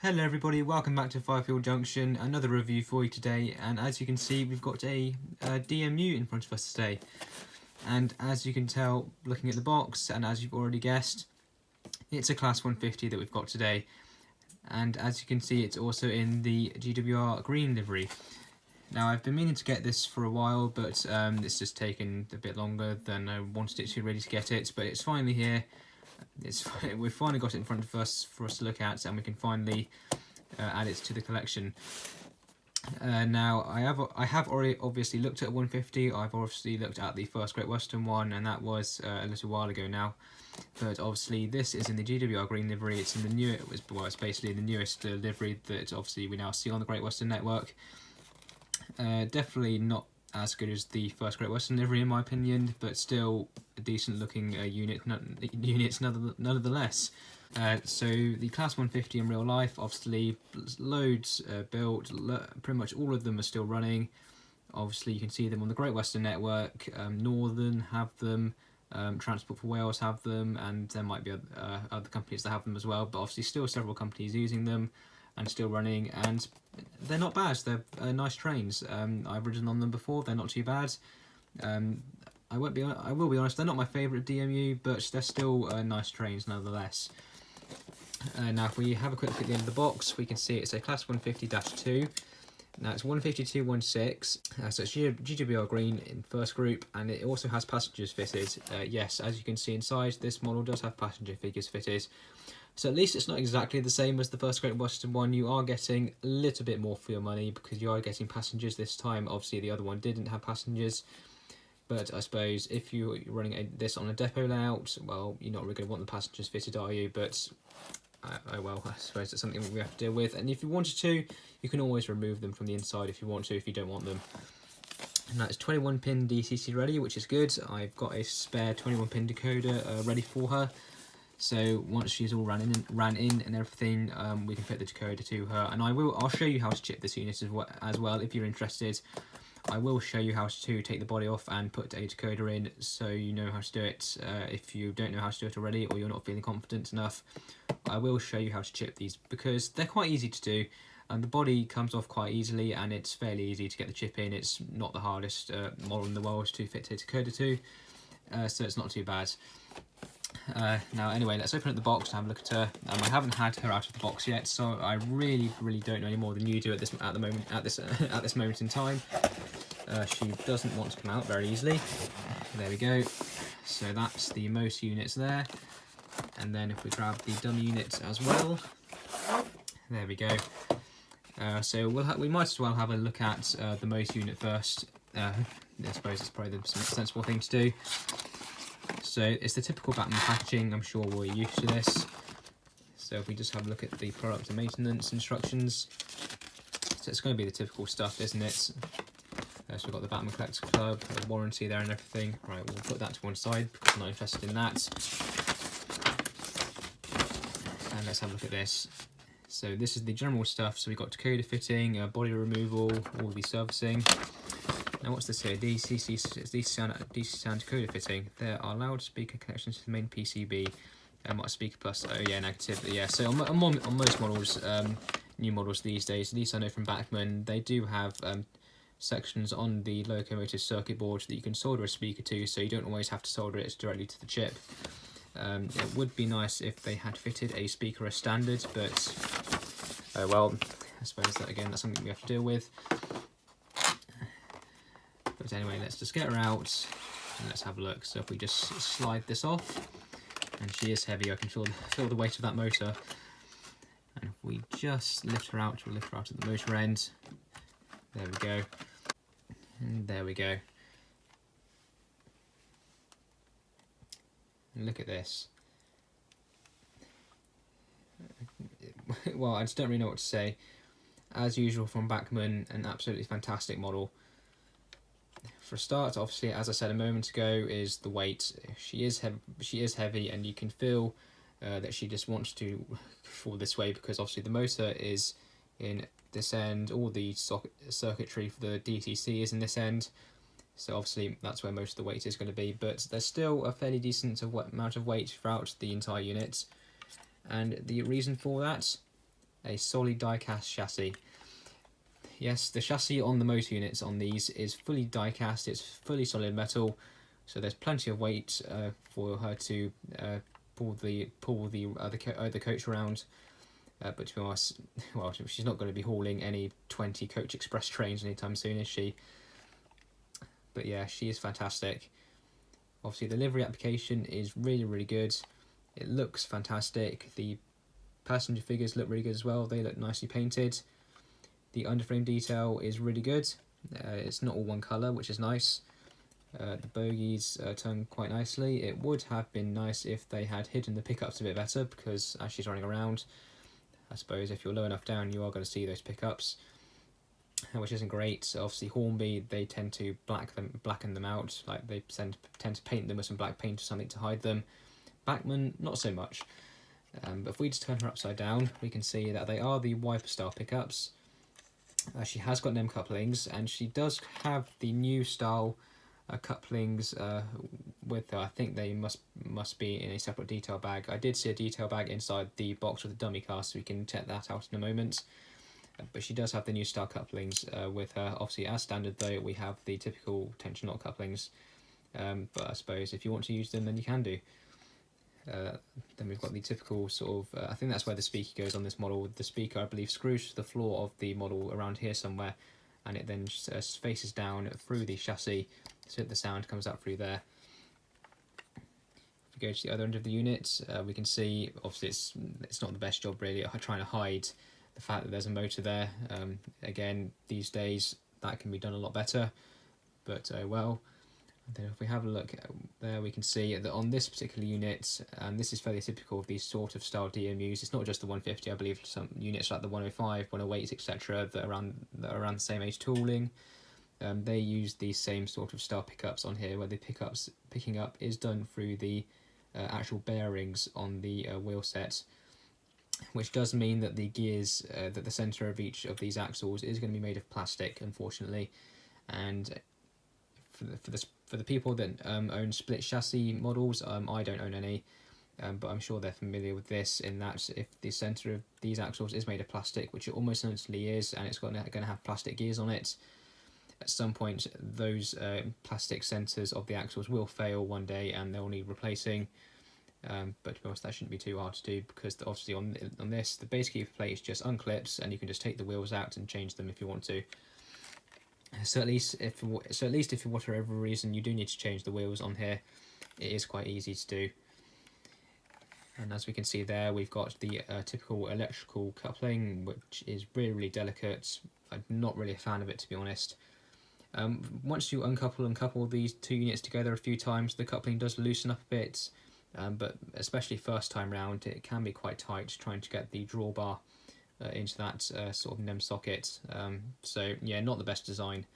Hello everybody, welcome back to Firefield Junction, another review for you today, and as you can see we've got a DMU in front of us today. And as you can tell looking at the box, and as you've already guessed, it's a Class 150 that we've got today. And as you can see, it's also in the GWR green livery. Now I've been meaning to get this for a while, but it's just taken a bit longer than I wanted it to really to get it, but it's finally here. We've finally got it in front of us for us to look at, and we can finally add it to the collection. Now I have already obviously looked at 150. I've obviously looked at the first Great Western one, and that was a little while ago now. But obviously this is in the GWR green livery. It's in the new. It's basically the newest livery that obviously we now see on the Great Western network. Definitely not as good as the first Great Western livery in my opinion, but still a decent looking units nonetheless. So the Class 150 in real life, obviously loads built, pretty much all of them are still running. Obviously you can see them on the Great Western network. Northern have them, Transport for Wales have them, and there might be other companies that have them as well, but obviously still several companies using them and still running, and they're not bad. They're nice trains. I've ridden on them before. They're not too bad. I will be honest. They're not my favourite DMU, but they're still nice trains nonetheless. Now, if we have a quick look at the end of the box, we can see it's a Class 150-2. Now it's 15216, so it's GWR green in first group, and it also has passengers fitted. Yes, as you can see inside, this model does have passenger figures fitted. So at least it's not exactly the same as the first Great Western one. You are getting a little bit more for your money because you are getting passengers this time. Obviously the other one didn't have passengers, but I suppose if you're running this on a depot layout, well, you're not really going to want the passengers fitted, are you? But oh well, I suppose it's something we have to deal with. And if you wanted to, you can always remove them from the inside if you want to, if you don't want them. And that's 21 pin DCC ready, which is good. I've got a spare 21 pin decoder ready for her. So once she's all ran in and everything, we can fit the decoder to her. And I'll show you how to chip this unit as well if you're interested. I will show you how to take the body off and put a decoder in, so you know how to do it. If you don't know how to do it already, or you're not feeling confident enough, I will show you how to chip these because they're quite easy to do. And the body comes off quite easily, and it's fairly easy to get the chip in. It's not the hardest model in the world to fit a decoder to, so it's not too bad. Now anyway, let's open up the box and have a look at her. I haven't had her out of the box yet, so I really don't know any more than you do at this moment in time. She doesn't want to come out very easily. There we go. So that's the most units there, and then if we grab the dummy units as well, there we go. So we might as well have a look at the most unit first. I suppose it's probably the sensible thing to do. So it's the typical Bachmann packaging. I'm sure we're used to this. So if we just have a look at the product and maintenance instructions, so it's going to be the typical stuff, isn't it? So we've got the Bachmann Collector Club, the warranty there and everything. Right, we'll put that to one side because I'm not interested in that. And let's have a look at this. So this is the general stuff. So we've got decoder fitting, body removal, all the servicing. Now what's this here? DC sound decoder fitting. There are loudspeaker connections to the main PCB. Speaker plus. Oh yeah, negative. Yeah. So on most models, new models these days, at least I know from Bachmann, they do have sections on the locomotive circuit board that you can solder a speaker to, so you don't always have to solder it directly to the chip. It would be nice if they had fitted a speaker as standard, but well, I suppose that again that's something we have to deal with. But anyway, let's just get her out and let's have a look. So if we just slide this off, and she is heavy, I can feel the weight of that motor. And if we just lift her out, we'll lift her out at the motor end. There we go. And there we go. And look at this. Well, I just don't really know what to say. As usual from Bachmann, an absolutely fantastic model. For a start, obviously, as I said a moment ago, is the weight. She is heavy, and you can feel that she just wants to fall this way because obviously the motor is in this end. All the circuitry for the DCC is in this end, so obviously that's where most of the weight is going to be. But there's still a fairly decent amount of weight throughout the entire unit, and the reason for that a solid die-cast chassis. Yes, the chassis on the motor units on these is fully die-cast, it's fully solid metal, so there's plenty of weight for her to pull the coach around. But to be honest, well, she's not going to be hauling any 20 Coach Express trains anytime soon, is she? But yeah, she is fantastic. Obviously, the livery application is really, really good. It looks fantastic. The passenger figures look really good as well. They look nicely painted. The underframe detail is really good. It's not all one colour, which is nice. The bogies turn quite nicely. It would have been nice if they had hidden the pickups a bit better, because as she's running around, I suppose if you're low enough down, you are going to see those pickups, which isn't great. So obviously Hornby, they tend to blacken them out, like they tend to paint them with some black paint or something to hide them. Bachmann, not so much. But if we just turn her upside down, we can see that they are the wiper style pickups. She has got NEM couplings, and she does have the new style couplings with her. I think they must be in a separate detail bag. I did see a detail bag inside the box with the dummy car, so we can check that out in a moment. But she does have the new style couplings with her. Obviously, as standard though, we have the typical tension knot couplings. But I suppose if you want to use them, then you can do. Then we've got the typical sort of, I think that's where the speaker goes on this model. The speaker, I believe, screws to the floor of the model around here somewhere, and it then faces down through the chassis, so the sound comes out through there. If we go to the other end of the unit, we can see, obviously it's not the best job really, trying to hide the fact that there's a motor there. Again, these days that can be done a lot better, but well. And then if we have a look there, we can see that on this particular unit, and this is fairly typical of these sort of style DMUs, it's not just the 150, I believe some units like the 105, 108, etc. that are around the same age tooling, they use these same sort of style pickups on here, where the picking up is done through the actual bearings on the wheel set, which does mean that the gears, that the centre of each of these axles is going to be made of plastic, unfortunately. And for the people that own split chassis models, I don't own any, but I'm sure they're familiar with this, in that if the centre of these axles is made of plastic, which it almost certainly is, and it's going to have plastic gears on it, at some point those plastic centres of the axles will fail one day and they'll need replacing. But to be honest, that shouldn't be too hard to do, because obviously on this, the base keeper plate is just unclips, and you can just take the wheels out and change them if you want to. So at least if for whatever reason you do need to change the wheels on here, it is quite easy to do. And as we can see there, we've got the typical electrical coupling, which is really, really delicate. I'm not really a fan of it, to be honest. Once you uncouple and couple these two units together a few times, the coupling does loosen up a bit, but especially first time round, it can be quite tight trying to get the drawbar into that sort of NEM socket. So yeah, not the best design.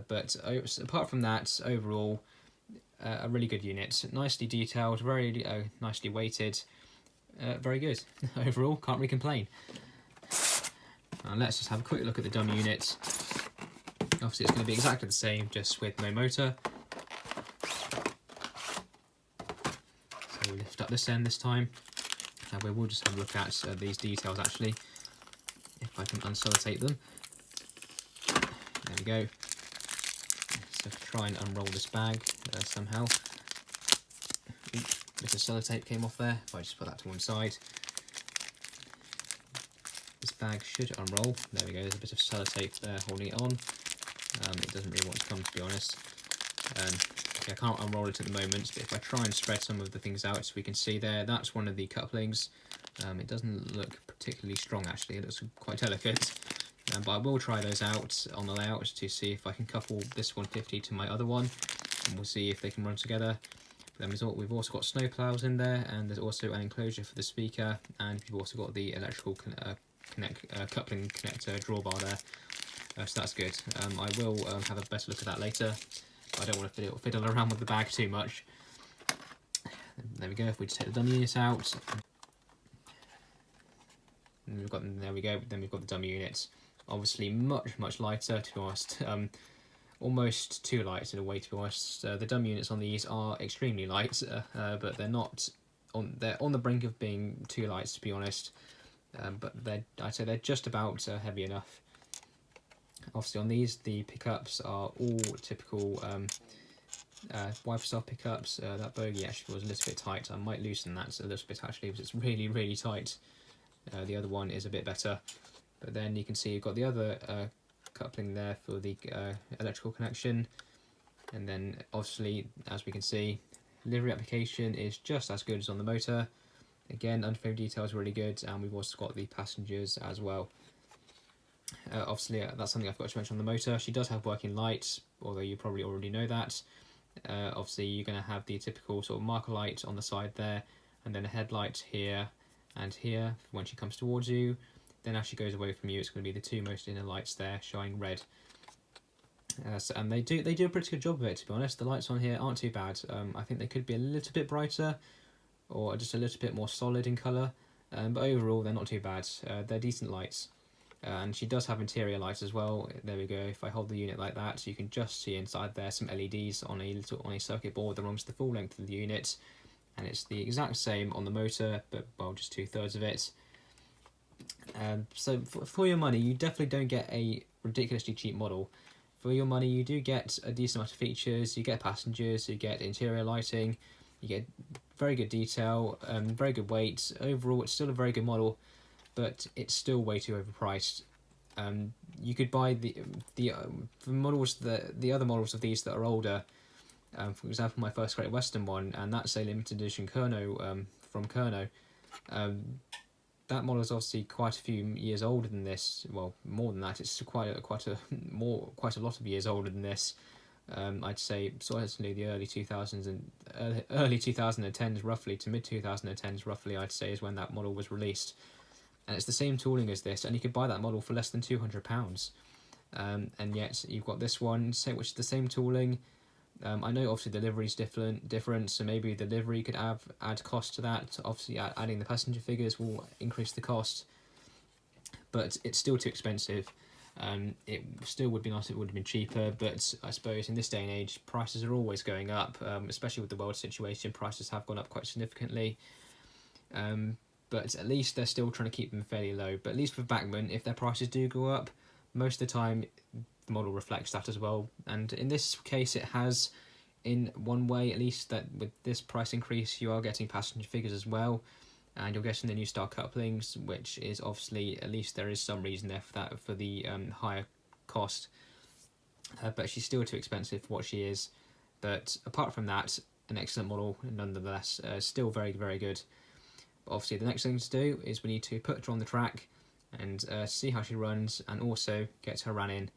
But apart from that, overall, a really good unit. Nicely detailed, very nicely weighted, very good. Overall, can't really complain. Let's just have a quick look at the dummy unit. Obviously it's going to be exactly the same, just with no motor. So we lift up this end this time. We will just have a look at these details actually, if I can unsellotape them. There we go. So try and unroll this bag somehow. Bit of sellotape came off there. If I just put that to one side, this bag should unroll. There we go. There's a bit of sellotape there holding it on. It doesn't really want to come, to be honest. I can't unroll it at the moment, but if I try and spread some of the things out, so we can see there, that's one of the couplings. It doesn't look particularly strong actually, it looks quite delicate. But I will try those out on the layout to see if I can couple this 150 to my other one, and we'll see if they can run together. Then we've also got snow plows in there, and there's also an enclosure for the speaker, and we've also got the electrical coupling connector drawbar there. So that's good. I will have a better look at that later. I don't want to fiddle around with the bag too much. There we go. If we just take the dummy unit out, and there we go. Then we've got the dummy units. Obviously, much lighter, to be honest. Almost too light in a way, to be honest. The dummy units on these are extremely light, but they're not. They're on the brink of being too light, to be honest. but I'd say they're just about heavy enough. Obviously on these, the pickups are all typical wiper style pickups. That bogey actually was a little bit tight. I might loosen that a little bit actually, because it's really, really tight. The other one is a bit better. But then you can see you've got the other coupling there for the electrical connection. And then obviously, as we can see, livery application is just as good as on the motor. Again, underframe detail is really good, and we've also got the passengers as well. Obviously, that's something I forgot to mention on the motor. She does have working lights, although you probably already know that. Obviously, you're going to have the typical sort of marker light on the side there, and then a headlight here and here when she comes towards you. Then as she goes away from you, it's going to be the two most inner lights there showing red. And they do a pretty good job of it, to be honest. The lights on here aren't too bad. I think they could be a little bit brighter, or just a little bit more solid in colour. But overall, they're not too bad. They're decent lights. And she does have interior lights as well. There we go. If I hold the unit like that, so you can just see inside there some LEDs on a circuit board that runs the full length of the unit. And it's the exact same on the motor, but well, just 2/3 of it. So for your money, you definitely don't get a ridiculously cheap model. For your money, you do get a decent amount of features. You get passengers, you get interior lighting, you get very good detail, very good weight. Overall, it's still a very good model, but it's still way too overpriced. You could buy the models, the other models of these that are older. For example, my first Great Western one, and that's a limited edition Kerno from Kerno. That model is obviously quite a few years older than this. Well, more than that. It's quite a lot of years older than this. I'd say certainly the early 2000s and early 2010s roughly to mid 2010s roughly. I'd say is when that model was released, and it's the same tooling as this, and you could buy that model for less than £200. And yet you've got this one, which is the same tooling. I know obviously the livery is different, so maybe the livery could add cost to that. Obviously, adding the passenger figures will increase the cost, but it's still too expensive. It still would be nice if it would have been cheaper, but I suppose in this day and age, prices are always going up, especially with the world situation. Prices have gone up quite significantly, but at least they're still trying to keep them fairly low. But at least with Bachmann, if their prices do go up, most of the time the model reflects that as well, and in this case it has, in one way at least, that with this price increase you are getting passenger figures as well, and you're getting the new style couplings, which is obviously, at least there is some reason there for that, for the higher cost, but she's still too expensive for what she is. But apart from that, an excellent model nonetheless, still very, very good. But obviously the next thing to do is we need to put her on the track and see how she runs, and also get her ran in